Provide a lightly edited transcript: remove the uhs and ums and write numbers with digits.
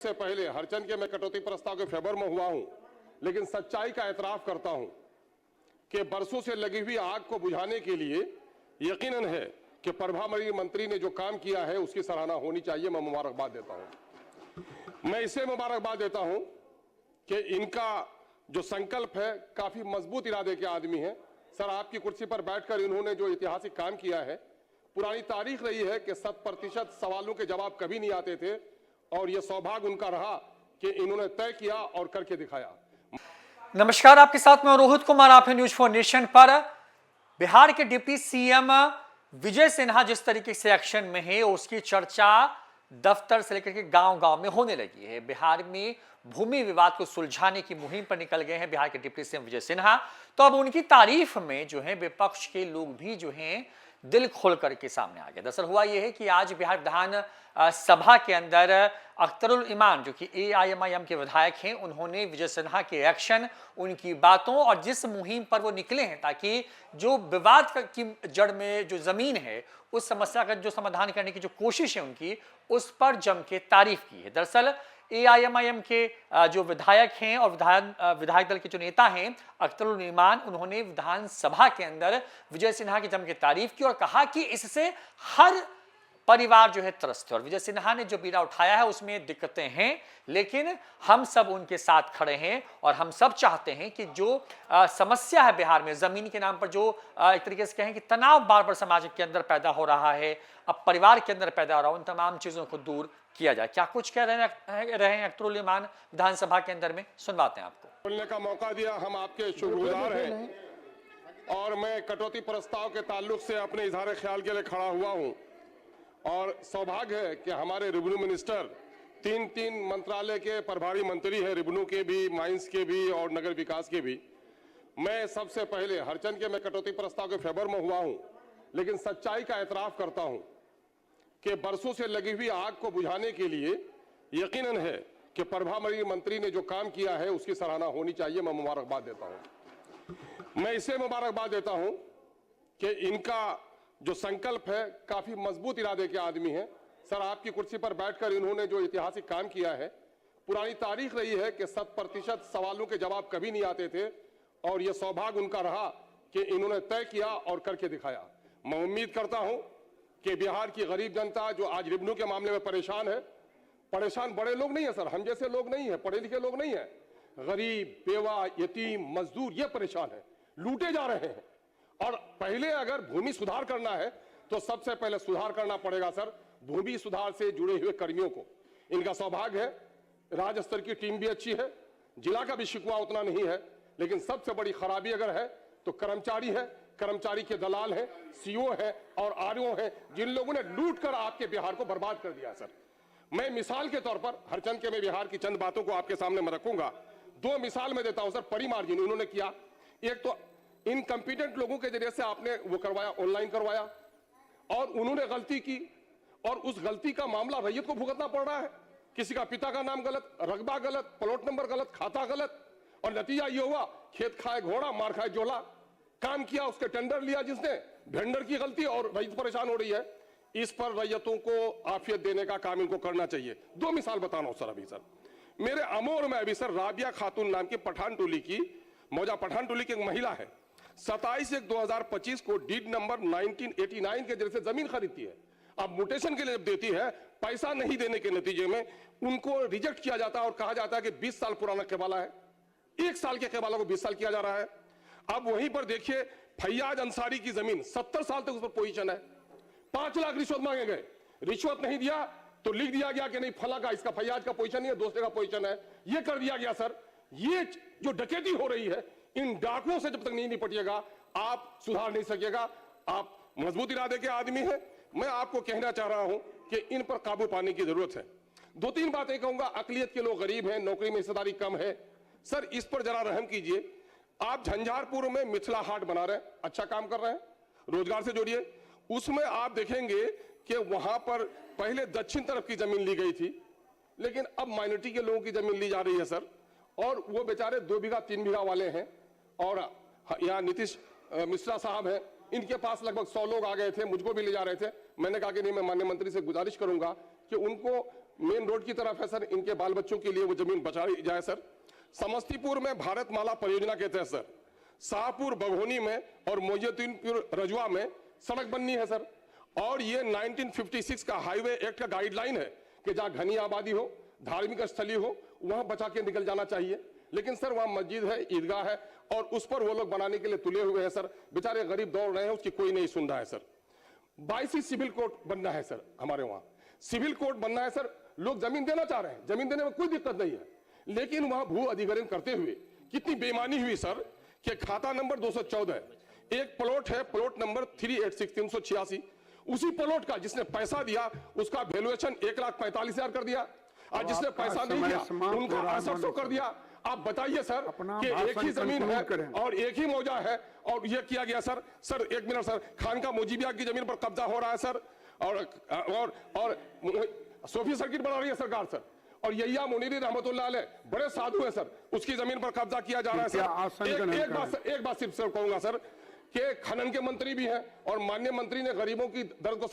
से पहले हरचंद के मैं कटौती प्रस्ताव के फेवर में हुआ हूं, लेकिन सच्चाई का एतराफ करता हूं कि बरसों से लगी हुई आग को बुझाने के लिए यकीनन है कि प्रभारी मंत्री ने जो काम किया है उसकी सराहना होनी चाहिए। मैं मुबारकबाद देता हूं। मैं इसे मुबारकबाद देता हूं कि इनका जो संकल्प है काफी मजबूत इरादे के आदमी हैं। सर, आपकी कुर्सी पर बैठकर इन्होंने जो ऐतिहासिक काम किया है, पुरानी तारीख रही है कि 100% सवालों के जवाब कभी नहीं आते थे और यह सौभाग्य उनका रहा कि इन्होंने तय किया और करके दिखाया। नमस्कार, आपके साथ में रोहित कुमार, आप है न्यूज फॉर नेशन पर। बिहार के डिप्टी सीएम विजय सिन्हा जिस तरीके से एक्शन में है, उसकी चर्चा दफ्तर से लेकर के गांव-गांव में होने लगी है। बिहार में भूमि विवाद को सुलझाने की मुहिम पर निकल गए हैं बिहार के डिप्टी सीएम विजय सिन्हा। तो अब उनकी तारीफ में जो है विपक्ष के लोग भी जो हैं दिल खोल करके सामने आ गए। दरअसल हुआ यह है कि आज बिहार विधान सभा के अंदर अख्तरुल इमान जो कि AIMIM के विधायक हैं, उन्होंने विजय सिन्हा के एक्शन, उनकी बातों और जिस मुहिम पर वो निकले हैं ताकि जो विवाद की जड़ में जो जमीन है उस समस्या का जो समाधान करने की जो कोशिश है उनकी, उस पर जम के तारीफ की है। दरअसल AIMIM के जो विधायक हैं और विधायक दल के जो नेता हैं अख्तरुल इमान, उन्होंने विधानसभा के अंदर विजय सिन्हा की जम के तारीफ की और कहा कि इससे हर परिवार जो है त्रस्त है और विजय सिन्हा ने जो बीड़ा उठाया है उसमें दिक्कतें हैं, लेकिन हम सब उनके साथ खड़े हैं और हम सब चाहते हैं कि जो समस्या है बिहार में जमीन के नाम पर जो एक तरीके से कहें कि तनाव बार बार समाज के अंदर पैदा हो रहा है, अब परिवार के अंदर पैदा हो रहा है, उन तमाम चीजों को दूर किया जाए। क्या कुछ कह रहे हैं अख्तरुल इमान विधानसभा के अंदर में, सुनवाते हैं आपको। बोलने का मौका दिया, हम आपके शुक्रगुजार हैं और मैं कटौती प्रस्ताव के ताल्लुक से अपने इजहार ख्याल के लिए खड़ा हुआ हूं और सौभाग्य है कि हमारे रेवेन्यू मिनिस्टर तीन मंत्रालय के प्रभारी मंत्री हैं, रेवेन्यू के भी, माइंस के भी और नगर विकास के भी। मैं सबसे पहले हरचंद के मैं कटौती प्रस्ताव के फेवर में हुआ हूं, लेकिन सच्चाई का एतराफ करता हूं कि बरसों से लगी हुई आग को बुझाने के लिए यकीनन है कि प्रभारी मंत्री ने जो काम किया है उसकी सराहना होनी चाहिए। मैं मुबारकबाद देता हूं। मैं इसे मुबारकबाद देता हूं कि इनका जो संकल्प है काफी मजबूत इरादे के आदमी हैं। सर, आपकी कुर्सी पर बैठकर इन्होंने जो ऐतिहासिक काम किया है, पुरानी तारीख रही है कि 100% सवालों के जवाब कभी नहीं आते थे और यह सौभाग्य उनका रहा कि इन्होंने तय किया और करके दिखाया। मैं उम्मीद करता हूं कि बिहार की गरीब जनता जो आज रेवेन्यू के मामले में परेशान है, परेशान बड़े लोग नहीं है सर, हम जैसे लोग नहीं है, पढ़े लिखे लोग नहीं है, गरीब, बेवा, यतीम, मजदूर ये परेशान है, लूटे जा रहे हैं। और पहले अगर भूमि सुधार करना है तो सबसे पहले सुधार करना पड़ेगा सर भूमि सुधार से जुड़े हुए कर्मियों को। इनका सौभाग्य है, राज्य स्तर की टीम भी अच्छी है, जिला का भी शिकवा उतना नहीं है, लेकिन सबसे बड़ी खराबी अगर है तो कर्मचारी है, कर्मचारी के दलाल है, CO है और RO है, जिन लोगों ने लूट कर आपके बिहार को बर्बाद कर दिया। सर, मैं मिसाल के तौर पर हरचंद के मैं बिहार की चंद बातों को आपके सामने में रखूंगा। 2 मिसाल में देता हूं सर। परी मार्जिन उन्होंने किया, एक तो इनकम्पिटेंट लोगों के जरिए से आपने वो करवाया, ऑनलाइन करवाया और उन्होंने गलती की और उस गलती का मामला रैयत को भुगतना पड़ रहा है। किसी का पिता का नाम गलत, रकबा गलत, प्लॉट नंबर गलत, खाता गलत और नतीजा ये हुआ खेत खाए घोड़ा मार खाए जोला। काम किया, उसके टेंडर लिया जिसने, वेंडर की गलती और रैयत परेशान हो रही है। इस पर रैयतों को आफियत देने का काम इनको करना चाहिए। 2 मिसाल बताना सर। अभी सर मेरे अमोर में अभी सर राबिया खातून नाम की पठान टोली की, मौजा पठान टोली की एक महिला है, 27/1/2025 को डीड नंबर 1989 के जरिए से जमीन खरीदती है। अब म्यूटेशन के लिए देती है, पैसा नहीं देने के नतीजे में उनको रिजेक्ट किया जाता है और कहा जाता है कि 20 साल पुराना केबाला है। 1 साल के केबाला को 20 साल किया जा रहा है। अब वहीं पर देखिए फैयाज अंसारी की जमीन 70 साल तक उस पर पोजीशन है, 5 लाख रिश्वत मांगे गए, रिश्वत नहीं दिया तो लिख दिया गया कि नहीं फला का, इसका फैयाज का पोजीशन नहीं है, दूसरे का पोजीशन है, ये कर दिया गया। सर, ये जो डकैती हो रही है, इन डाकुओं से जब तक नहीं निपटिएगा आप सुधार नहीं सकिएगा। आप मजबूत इरादे के आदमी हैं। मैं आपको कहना चाह रहा हूं कि इन पर काबू पाने की जरूरत है। 2-3 बातें कहूंगा। अकलियत के लोग गरीब हैं, नौकरी में हिस्सेदारी कम है, सर इस पर जरा रहम कीजिए। आप झंझारपुर में मिथिला हाट बना रहे हैं, अच्छा काम कर रहे हैं, रोजगार से जोड़िए। उसमें आप देखेंगे कि वहां पर पहले दक्षिण तरफ की जमीन ली गई थी, लेकिन अब माइनॉरिटी के लोगों की जमीन ली जा रही है सर, और वो बेचारे 2 बीघा 3 बीघा वाले हैं। और यहाँ नीतीश मिश्रा साहब हैं, इनके पास लगभग 100 लोग आ गए थे, मुझको भी ले जा रहे थे। मैंने कहा कि नहीं, मैं माननीय मंत्री से गुजारिश करूंगा कि उनको मेन रोड की तरफ है सर, इनके बाल बच्चों के लिए वो जमीन बचाई जाए सर। समस्तीपुर में भारतमाला परियोजना के तहत सर शाहपुर बघोनी में और मोहिउद्दीनपुर रजुआ में सड़क बननी है सर। और ये 1956 का हाईवे एक्ट का गाइडलाइन है कि जहां घनी आबादी हो, धार्मिक स्थली हो, वहां बचा के निकल जाना चाहिए। लेकिन सर वहां मस्जिद है, ईदगाह है और उस पर वो लोग बनाने के लिए तुले हुए हैं सर। बेचारे गरीब दौड़ रहे हैं, उसकी कोई नहीं सुन रहा है सर। 22 सिविल कोर्ट बनना है सर, हमारे वहां सिविल कोर्ट बनना है सर। लोग जमीन देना चाह रहे हैं, जमीन देने में कोई दिक्कत नहीं है, लेकिन वहां भू अधिग्रहण करते हुए कितनी बेईमानी हुई सर कि खाता नंबर 214 एक प्लॉट है, प्लॉट नंबर 386 उसी प्लॉट का जिसने पैसा दिया उसका वैल्यूएशन 1,45,000 कर दिया और जिसने पैसा नहीं दिया उनका 6800 कर दिया। आप बताइए सर कि एक ही जमीन है और एक ही मौजा है और ये किया गया सर। सर एक मिनट सर, खान का मोजीबिया की जमीन पर कब्जा हो रहा है सर और सोफी सर्किट बना रही है सरकार सर। और यहिया मुनीरी रहमतुल्लाह अलैह बड़े साधु है सर, उसकी जमीन पर कब्जा किया जा रहा है सर। एक बात सिर्फ सर कहूंगा सर कि खनन के मंत्री भी हैं और माननीय मंत्री ने गरीबों की दर्द को